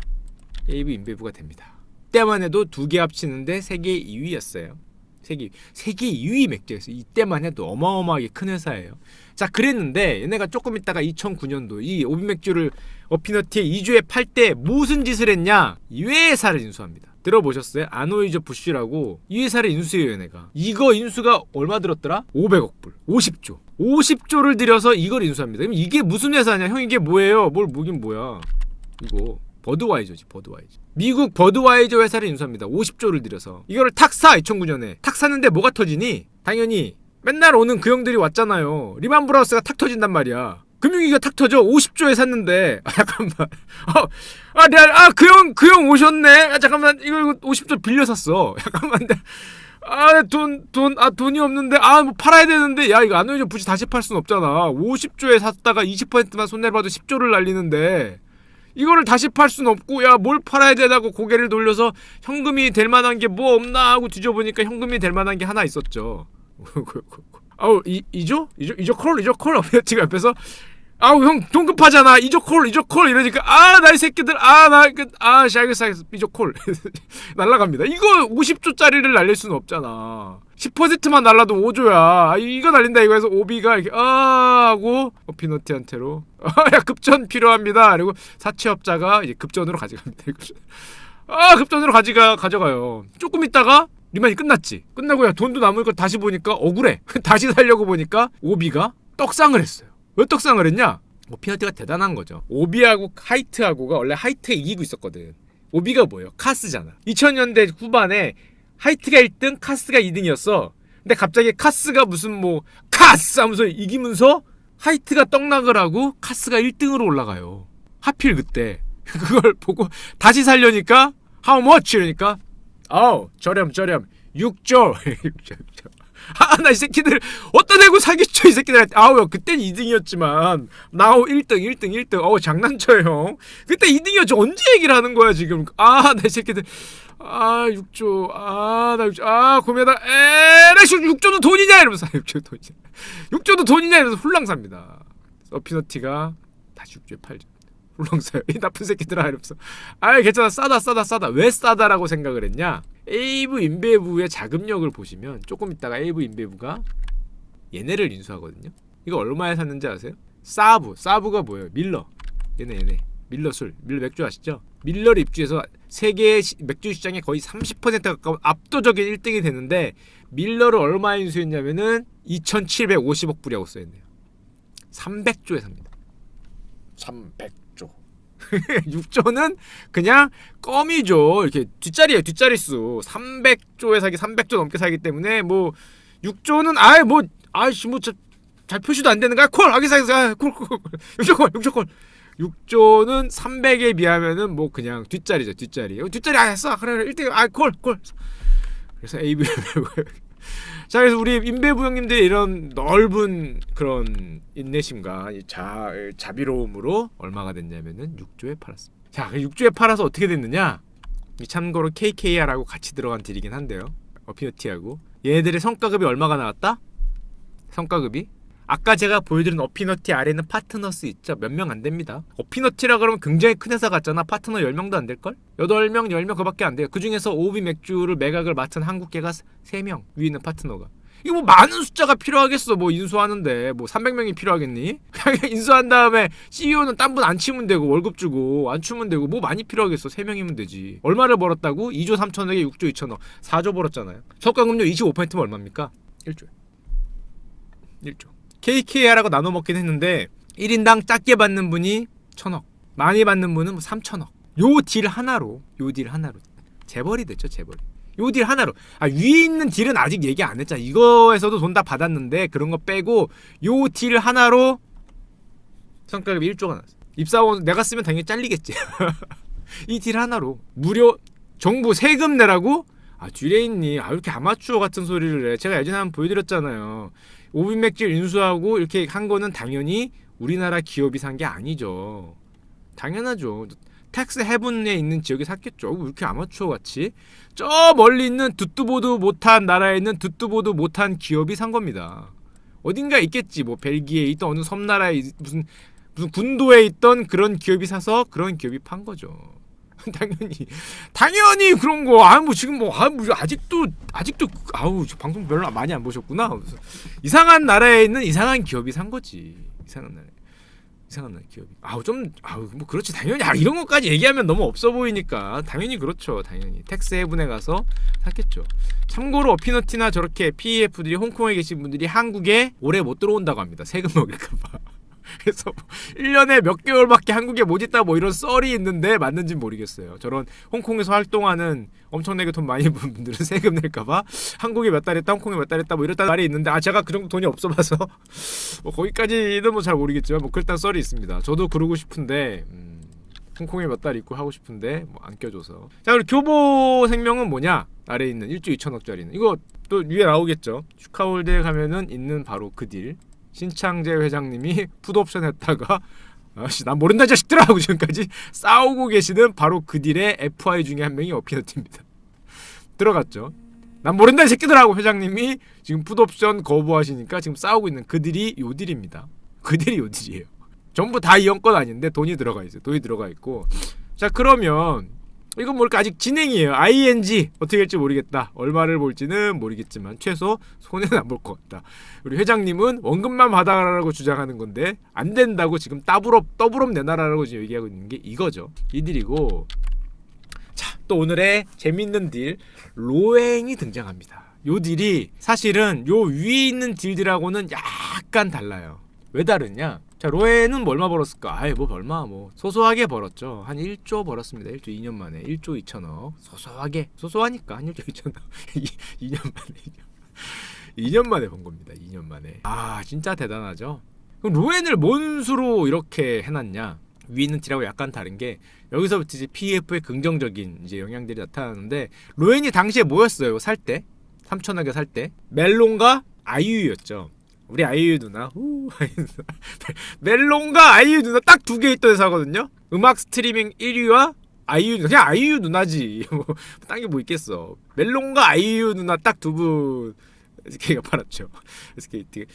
AB 인베브가 됩니다. 이때만 해도 두 개 합치는데 세계 2위였어요. 세계 2위 맥주였어요. 이때만 해도 어마어마하게 큰 회사예요. 자 그랬는데 얘네가 조금 있다가 2009년도 이 오비 맥주를 어피너티에 2조에 팔 때 무슨 짓을 했냐? 이 회사를 인수합니다. 들어보셨어요? 아노이저 부쉬라고 이 회사를 인수해요. 얘네가 이거 인수가 얼마 들었더라? 500억 불, 50조를 들여서 이걸 인수합니다. 그럼 이게 무슨 회사냐? 형 이게 뭐예요? 뭘 뭐긴 뭐야. 이거 버드와이저지. 버드와이저. 미국 버드와이저 회사를 인수합니다. 50조를 들여서 이거를 탁 사. 2009년에 탁 샀는데 뭐가 터지니? 당연히 맨날 오는 그 형들이 왔잖아요. 리만 브라더스가 탁 터진단 말이야. 금융위기가 탁 터져. 50조에 샀는데 잠깐만. 그 형 오셨네. 잠깐만, 이거 50조 빌려 샀어. 잠깐만. 돈이 없는데, 뭐 팔아야 되는데, 야, 이거 안 오면 굳이 다시 팔 순 없잖아. 50조에 샀다가 20%만 손해봐도 10조를 날리는데, 이거를 다시 팔 순 없고, 야, 뭘 팔아야 되냐고 고개를 돌려서 현금이 될 만한 게 뭐 없나 하고 뒤져보니까 현금이 될 만한 게 하나 있었죠. 이조 콜. 어피너티가 옆에서, 형, 돈 급하잖아. 이조 콜. 이러니까, 나 이 새끼들, 알겠어. 이조 콜. 날라갑니다. 이거 50조짜리를 날릴 수는 없잖아. 10%만 날라도 5조야. 이거 날린다, 이거 해서 오비가 이렇게, 하고, 피너티한테로, 야, 급전 필요합니다. 그리고 사채업자가 이제 급전으로 가져갑니다. 급전으로 가져가요. 조금 있다가, 리만이 끝났지. 끝나고, 야, 돈도 남으니까 다시 보니까 억울해. 다시 살려고 보니까, 오비가 떡상을 했어요. 왜 떡상을 했냐? 피너티가 대단한 거죠. 오비하고 하이트하고가 원래 하이트가 이기고 있었거든. 오비가 뭐예요? 카스잖아. 2000년대 후반에 하이트가 1등, 카스가 2등이었어. 근데 갑자기 카스가 무슨 카스 하면서 이기면서 하이트가 떡락을 하고 카스가 1등으로 올라가요. 하필 그때 그걸 보고 다시 살려니까 how much? 이러니까 저렴 6조. 나 이 새끼들 어떤 애고 사기쳐 이 새끼들한테. 그땐 2등이었지만 나우 1등. 장난쳐요 형. 그때 2등이었지. 언제 얘기를 하는 거야 지금. 나 이 새끼들 6조. 나 6조. 고민하다가 나 6조도 돈이냐 이러면서 6조도 돈이냐 이러면서 훌랑 삽니다. 피너티가 다시 6조에 팔죠. 훌렁 사요. 이 나쁜 새끼들아 이러면서 괜찮아. 싸다. 왜 싸다라고 생각을 했냐? 에이브 인베브의 자금력을 보시면 조금 있다가 에이브 인베브가 얘네를 인수하거든요. 이거 얼마에 샀는지 아세요? 사브가 뭐예요? 밀러. 얘네 밀러 맥주 아시죠? 밀러를 입주해서 세계 맥주 시장에 거의 30% 가까운 압도적인 1등이 되는데 밀러를 얼마에 인수했냐면은 2,750억 불이라고 써있네요. 300조에 삽니다. 300조. 6조는 그냥 껌이죠. 이렇게 뒷자리예요. 뒷자릿수. 300조에 사기 300조 넘게 사기 때문에 6조는 잘 표시도 안 되는 거야. 콜. 콜. 6조 콜. 6조는 300에 비하면은 그냥 뒷자리죠. 뒷자리 했어. 그래 1등. 콜. 그래서 AB 자, 그래서 우리 인베부 형님들이 이런 넓은 그런 인내심과 자비로움으로 얼마가 됐냐면은 6조에 팔았습니다. 자, 6조에 팔아서 어떻게 됐느냐? 참고로 KKR하고 같이 들어간 딜이긴 한데요. 어피너티하고 얘네들의 성과급이 얼마가 나왔다? 성과급이 아까 제가 보여드린 어피너티 아래는 파트너스 있죠? 몇 명 안 됩니다. 어피너티라 그러면 굉장히 큰 회사 같잖아. 파트너 10명도 안 될걸? 8명, 10명 그밖에 안 돼요. 그 중에서 오비 맥주를 매각을 맡은 한국계가 3명 위에 있는 파트너가. 이거 많은 숫자가 필요하겠어. 인수하는데 300명이 필요하겠니? 그냥 인수한 다음에 CEO는 딴 분 안 치면 되고 월급 주고 안 주면 되고 많이 필요하겠어. 3명이면 되지. 얼마를 벌었다고? 2조 3천억에 6조 2천억 4조 벌었잖아요. 성과급료 25%면 얼마입니까? 1조. KKR하고 나눠 먹긴 했는데 1인당 작게 받는 분이 1,000억, 많이 받는 분은 3,000억. 요 딜 하나로 재벌이 됐죠. 재벌이. 요 딜 하나로. 위에 있는 딜은 아직 얘기 안 했잖아. 이거에서도 돈 다 받았는데 그런 거 빼고 요 딜 하나로 성과급이 1조가 나왔어. 입사원 내가 쓰면 당연히 잘리겠지. 이 딜 하나로 무료 정부 세금 내라고? 듀레인님 이렇게 아마추어 같은 소리를 해. 제가 예전에 한번 보여드렸잖아요. 오비맥주 인수하고 이렇게 한 거는 당연히 우리나라 기업이 산 게 아니죠. 당연하죠. 텍스 헤븐에 있는 지역에 샀겠죠. 왜 이렇게 아마추어 같이? 저 멀리 있는 듣도 보도 못한 나라에 있는 듣도 보도 못한 기업이 산 겁니다. 어딘가 있겠지. 벨기에에 있던 어느 섬나라에 무슨 군도에 있던 그런 기업이 사서 그런 기업이 판 거죠. 당연히 그런 거. 지금 아직도 방송 별로 많이 안 보셨구나. 이상한 나라에 있는 이상한 기업이 산 거지. 이상한 나라 기업이. 그렇지 당연히. 이런 것까지 얘기하면 너무 없어 보이니까 당연히 그렇죠. 당연히 텍스 헤븐에 가서 샀겠죠. 참고로 어피너티나 저렇게 PEF들이 홍콩에 계신 분들이 한국에 오래 못 들어온다고 합니다. 세금 먹일까봐. 그래서 1년에 몇 개월밖에 한국에 못 있다 이런 썰이 있는데 맞는지는 모르겠어요. 저런 홍콩에서 활동하는 엄청나게 돈 많이 버는 분들은 세금 낼까봐 한국에 몇 달 있다 홍콩에 몇 달 있다 이랬다는 말이 있는데 제가 그 정도 돈이 없어봐서 거기까지는 잘 모르겠지만 그랬다는 썰이 있습니다. 저도 그러고 싶은데 홍콩에 몇 달 있고 하고 싶은데 뭐 안 껴줘서. 자, 그리고 교보생명은 뭐냐? 아래에 있는 1조 2천억짜리는 이거 또 위에 나오겠죠. 슈카월드에 가면은 있는 바로 그 딜. 신창재 회장님이 풋옵션 했다가 아씨 난 모른다 이 자식들아 하고 지금까지 싸우고 계시는 바로 그 딜의 FI 중에 한 명이 어피너티입니다. 들어갔죠. 난 모른다 이 새끼들하고 회장님이 지금 풋옵션 거부하시니까 지금 싸우고 있는 그 딜이 요 딜입니다. 그 딜이 요 딜이에요. 전부 다 이 형 건 아닌데 돈이 들어가 있어요. 돈이 들어가 있고. 자, 그러면 이건 뭘까? 아직 진행이에요. ING 어떻게 될지 모르겠다. 얼마를 볼지는 모르겠지만 최소 손해는 안 볼 것 같다. 우리 회장님은 원금만 받아라라고 주장하는 건데 안 된다고 지금 더블업 내놔라라고 지금 얘기하고 있는 게 이거죠. 이 딜이고. 자, 또 오늘의 재밌는 딜 로행이 등장합니다. 요 딜이 사실은 요 위에 있는 딜들하고는 약간 달라요. 왜 다르냐? 자, 로에는 뭐 얼마 벌었을까? 아이 뭐 얼마 뭐 소소하게 벌었죠. 한 1조 벌었습니다. 1조 2년 만에 1조 2천억. 소소하니까 한 1조 2천억 2년 만에 2년 만에 번 겁니다. 2년 만에. 아, 진짜 대단하죠. 그럼 로엔을 뭔 수로 이렇게 해놨냐? 위에 있는 딜하고 약간 다른 게 여기서부터 이제 PEF의 긍정적인 이제 영향들이 나타나는데 로엔이 당시에 뭐였어요? 살 때? 3천억에 살 때 멜론과 아이유였죠. 우리 아이유 누나, 멜론과 아이유 누나 딱 두 개 있던 회사거든요. 음악 스트리밍 1위와 아이유 누나, 그냥 아이유 누나지. 뭐 딴 게 뭐 있겠어. 멜론과 아이유 누나 딱 두 분 SK가 팔았죠. SKT.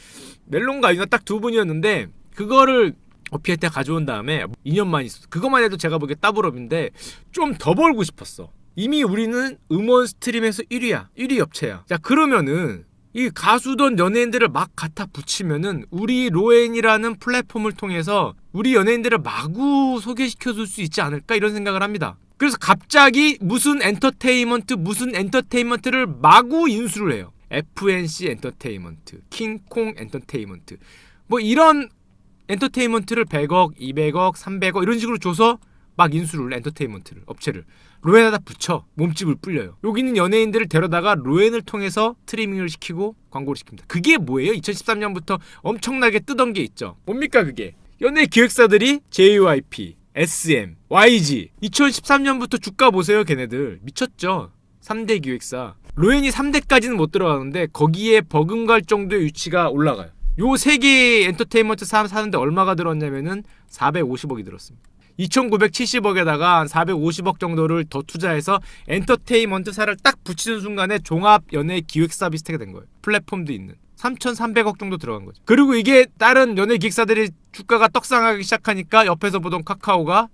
멜론과 아이유 누나 딱 두 분이었는데 그거를 어피에테 가져온 다음에 2년만 있었어. 그것만 해도 제가 보기에 더블업인데 좀 더 벌고 싶었어. 이미 우리는 음원 스트림에서 1위야. 1위 업체야. 자, 그러면은 이 가수던 연예인들을 막 갖다 붙이면은 우리 로엔이라는 플랫폼을 통해서 우리 연예인들을 마구 소개시켜줄 수 있지 않을까 이런 생각을 합니다. 그래서 갑자기 무슨 엔터테인먼트를 마구 인수를 해요. FNC 엔터테인먼트, 킹콩 엔터테인먼트, 뭐 이런 엔터테인먼트를 100억, 200억, 300억 이런 식으로 줘서 막 인수를 엔터테인먼트를 업체를 로엔에다 붙여 몸집을 불려요. 여기 있는 연예인들을 데려다가 로엔을 통해서 스트리밍을 시키고 광고를 시킵니다. 그게 뭐예요? 2013년부터 엄청나게 뜨던 게 있죠. 뭡니까 그게? 연예 기획사들이 JYP, SM, YG 2013년부터 주가 보세요. 걔네들 미쳤죠. 3대 기획사. 로엔이 3대까지는 못 들어가는데 거기에 버금갈 정도의 유치가 올라가요. 요 세 개의 엔터테인먼트 사는데 얼마가 들었냐면은 450억이 들었습니다. 2,970억에다가 한 450억 정도를 더 투자해서 엔터테인먼트사를 딱 붙이는 순간에 종합 연예 기획사 비슷하게 된 거예요. 플랫폼도 있는 3,300억 정도 들어간 거죠. 그리고 이게 다른 연예 기획사들이 주가가 떡상하기 시작하니까 옆에서 보던 카카오가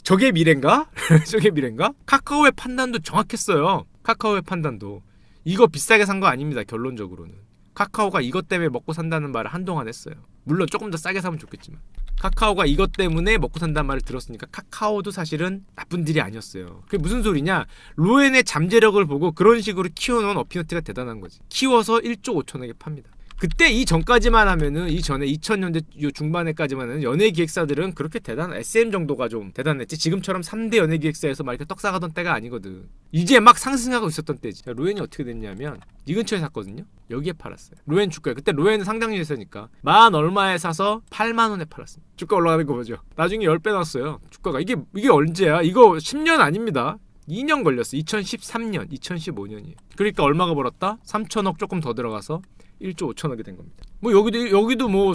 저게 미래인가? 저게 미래인가? 카카오의 판단도 정확했어요. 카카오의 판단도 이거 비싸게 산 거 아닙니다. 결론적으로는 카카오가 이것 때문에 먹고 산다는 말을 한동안 했어요. 물론 조금 더 싸게 사면 좋겠지만 카카오가 이것 때문에 먹고 산다는 말을 들었으니까 카카오도 사실은 나쁜 딜이 아니었어요. 그게 무슨 소리냐? 로엔의 잠재력을 보고 그런 식으로 키워놓은 어피너트가 대단한 거지. 키워서 1조 5천억에 팝니다. 그때 이 전까지만 하면은 이 전에 2000년대 중반에까지만 하면 연예 기획사들은 그렇게 대단한 SM 정도가 좀 대단했지 지금처럼 3대 연예 기획사에서 막 이렇게 떡사가던 때가 아니거든. 이제 막 상승하고 있었던 때지. 로엔이 어떻게 됐냐면 이 근처에 샀거든요. 여기에 팔았어요. 로엔 주가에. 그때 로엔은 상장유회사니까 만 얼마에 사서 8만 원에 팔았습니다. 주가 올라가는 거 보죠. 나중에 10배 났어요. 주가가. 이게 언제야? 이거 10년 아닙니다. 2년 걸렸어. 2013년, 2015년이에요. 그러니까 얼마가 벌었다? 3천억 조금 더 들어가서 1조 5천억이 된 겁니다. 뭐 여기도 뭐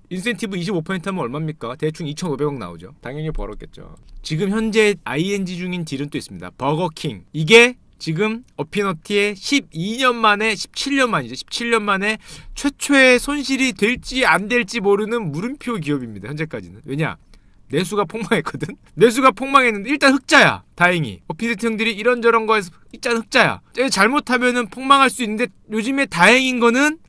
인센티브 25% 하면 얼마입니까? 대충 2,500억 나오죠. 당연히 벌었겠죠. 지금 현재 ING 중인 딜은 또 있습니다. 버거킹. 이게 지금 어피너티의 12년 만에 17년 만이죠. 17년 만에 최초의 손실이 될지 안 될지 모르는 물음표 기업입니다. 현재까지는. 왜냐? 내수가 폭망했거든. 내수가 폭망했는데 일단 흑자야. 다행히 어피니티 형들이 이런저런 거에서 일단 흑자야. 잘못하면은 폭망할 수 있는데 요즘에 다행인 거는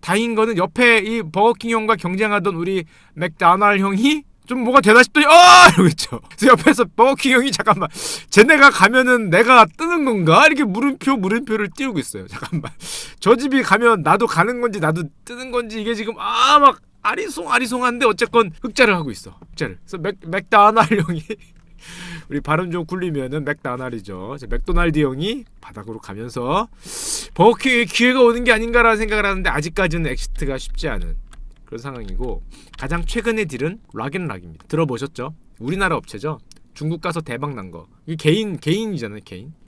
옆에 이 버거킹 형과 경쟁하던 우리 맥다날 형이 좀 뭐가 되나 싶더니 이러고 있죠. 그래서 옆에서 버거킹 형이 잠깐만 쟤네가 가면은 내가 뜨는 건가? 이렇게 물음표를 띄우고 있어요. 잠깐만 저 집이 가면 나도 가는 건지 나도 뜨는 건지 이게 지금 막 아리송한데 어쨌건 흑자를 하고 있어. 흑자를. 그래서 맥다날 형이 우리 발음 좀 굴리면은 맥다날이죠. 맥도날드 형이 바닥으로 가면서 버거킹의 기회가 오는 게 아닌가라는 생각을 하는데 아직까지는 엑시트가 쉽지 않은 그런 상황이고 가장 최근의 딜은 락앤락입니다. 들어보셨죠? 우리나라 업체죠. 중국 가서 대박 난 거. 이게 개인이잖아요,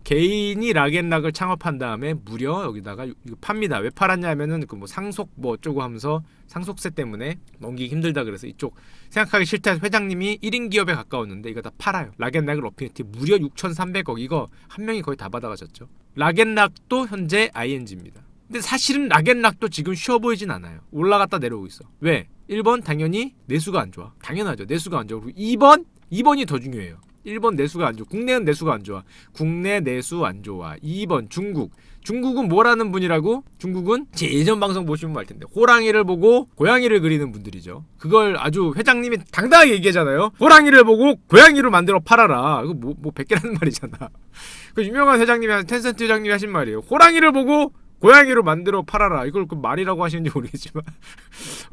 개인이 락앤락을 창업한 다음에 무려 여기다가 이거 팝니다. 왜 팔았냐면은 그 뭐 상속 뭐 어쩌고 하면서 상속세 때문에 넘기기 힘들다 그래서 이쪽 생각하기 싫다 해서 회장님이 1인 기업에 가까웠는데 이거 다 팔아요. 락앤락을 어피니티 무려 6,300억 이거 한 명이 거의 다 받아가셨죠. 락앤락도 현재 ING입니다. 근데 사실은 락앤락도 지금 쉬워 보이진 않아요. 올라갔다 내려오고 있어. 왜? 1번 당연히 내수가 안 좋아. 당연하죠. 내수가 안 좋아. 그리고 2번이 더 중요해요. 1번 내수가 안 좋아. 국내는 내수가 안 좋아. 국내 내수 안 좋아. 2번 중국은 뭐라는 분이라고? 중국은 제 예전 방송 보시면 알 텐데 호랑이를 보고 고양이를 그리는 분들이죠. 그걸 아주 회장님이 당당하게 얘기하잖아요. 호랑이를 보고 고양이로 만들어 팔아라. 이거 뭐 100개라는 말이잖아. 그 유명한 회장님이 텐센트 회장님이 하신 말이에요. 호랑이를 보고 고양이로 만들어 팔아라. 이걸 그 말이라고 하시는지 모르겠지만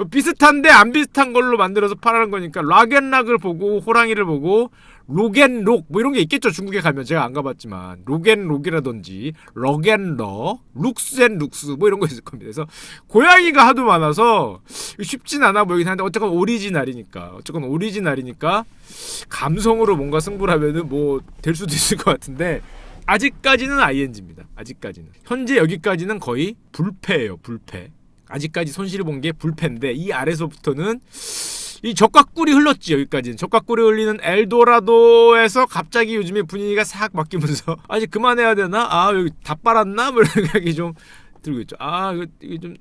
비슷한데 안 비슷한 걸로 만들어서 팔아는 거니까 락앤락을 보고 호랑이를 보고 록앤록 뭐 이런 게 있겠죠. 중국에 가면 제가 안 가봤지만 록앤록이라든지 럭앤럭 룩스앤룩스 뭐 이런 거 있을 겁니다. 그래서 고양이가 하도 많아서 쉽진 않아 보이긴 한데 어쨌건 오리지널이니까 감성으로 뭔가 승부를 하면은 뭐 될 수도 있을 것 같은데 아직까지는 ING입니다. 아직까지는 현재 여기까지는 거의 불패예요. 불패. 아직까지 손실을 본 게 불패인데 이 아래서부터는 이 적각꿀이 흘렀지. 여기까지는 적각꿀이 흘리는 엘도라도에서 갑자기 요즘에 분위기가 싹 바뀌면서 아 이제 그만해야 되나? 아 여기 다 빨았나? 뭐 이런 생각이 좀 들고 있죠. 아 이게 좀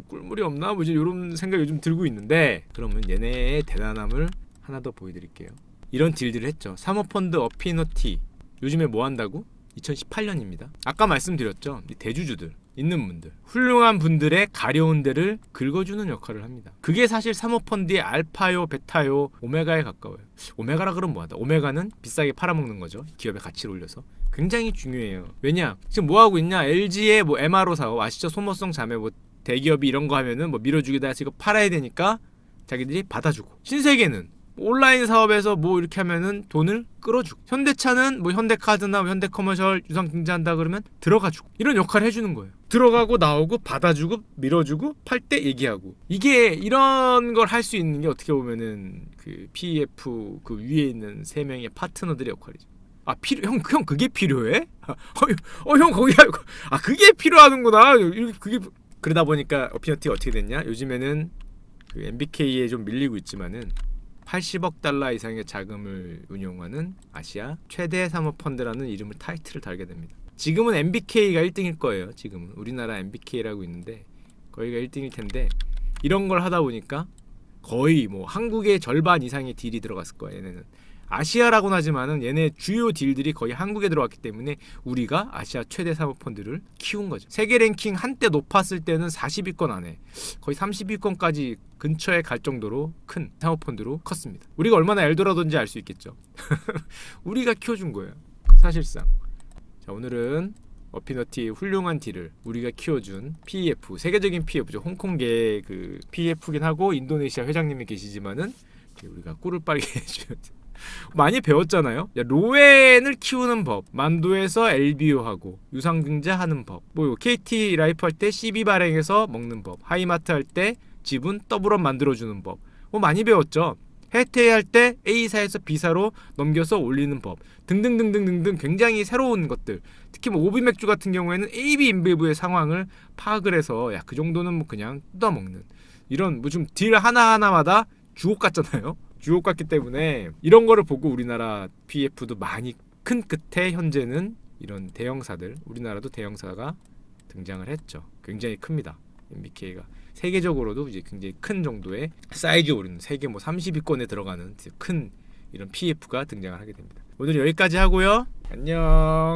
꿀물이 없나? 뭐 이제 이런 생각이 좀 들고 있는데 그러면 얘네의 대단함을 하나 더 보여드릴게요. 이런 딜들을 했죠. 사모펀드 어피너티 요즘에 뭐 한다고? 2018년입니다. 아까 말씀드렸죠. 이 대주주들 있는 분들 훌륭한 분들의 가려운 데를 긁어주는 역할을 합니다. 그게 사실 사모펀드의 알파요 베타요 오메가에 가까워요. 오메가라 그러면 뭐하다. 오메가는 비싸게 팔아먹는 거죠. 기업의 가치를 올려서. 굉장히 중요해요. 왜냐 지금 뭐하고 있냐. LG의 뭐 MRO 사업 아시죠? 소모성 자매 뭐 대기업이 이런 거 하면은 뭐 밀어주기다 해서 이거 팔아야 되니까 자기들이 받아주고 신세계는 온라인 사업에서 뭐 이렇게 하면은 돈을 끌어주고 현대차는 뭐 현대카드나 뭐 현대커머셜 유상증자한다 그러면 들어가주고 이런 역할을 해주는 거예요. 들어가고 나오고 받아주고 밀어주고 팔 때 얘기하고 이게 이런 걸 할 수 있는 게 어떻게 보면은 그 PEF 그 위에 있는 3명의 파트너들의 역할이죠. 아 형 그게 필요해? 형 거기 그게 필요하는구나. 그게 그러다 보니까 어피너티가 어떻게 됐냐? 요즘에는 그 MBK에 좀 밀리고 있지만은 80억 달러 이상의 자금을 운용하는 아시아 최대 사모펀드라는 이름을 타이틀을 달게 됩니다. 지금은 MBK가 1등일 거예요. 지금은 우리나라 MBK라고 있는데 거기가 1등일 텐데 이런 걸 하다 보니까 거의 뭐 한국의 절반 이상의 딜이 들어갔을 거예요. 얘네는 아시아라고는 하지만은 얘네 주요 딜들이 거의 한국에 들어왔기 때문에 우리가 아시아 최대 사모펀드를 키운 거죠. 세계 랭킹 한때 높았을 때는 40위권 안에 거의 30위권까지 근처에 갈 정도로 큰 사모펀드로 컸습니다. 우리가 얼마나 엘도라도인지 알 수 있겠죠. 우리가 키워준 거예요. 사실상. 자 오늘은 어피너티의 훌륭한 딜을 우리가 키워준 PEF 세계적인 PEF죠. 홍콩계 그 PEF긴 하고 인도네시아 회장님이 계시지만은 우리가 꿀을 빨게 해주는 많이 배웠잖아요. 로엔을 키우는 법, 만두에서 LBO하고 유상증자하는 법, 뭐 KT 라이프 할 때 CB 발행해서 먹는 법, 하이마트 할 때 지분 더블업 만들어주는 법, 뭐 많이 배웠죠. 해태 할 때 A사에서 B사로 넘겨서 올리는 법 등등등등등등 굉장히 새로운 것들. 특히 뭐 오비 맥주 같은 경우에는 AB 인베브의 상황을 파악을 해서 야 그 정도는 뭐 그냥 뜯어먹는 이런 뭐 좀 딜 하나하나마다 주옥 같잖아요. 주옥 같기 때문에 이런 거를 보고 우리나라 PF도 많이 큰 끝에 현재는 이런 대형사들 우리나라도 대형사가 등장을 했죠. 굉장히 큽니다. MBK가 세계적으로도 이제 굉장히 큰 정도의 사이즈 오르는 세계 뭐 30위권에 들어가는 큰 이런 PF가 등장을 하게 됩니다. 오늘 여기까지 하고요. 안녕.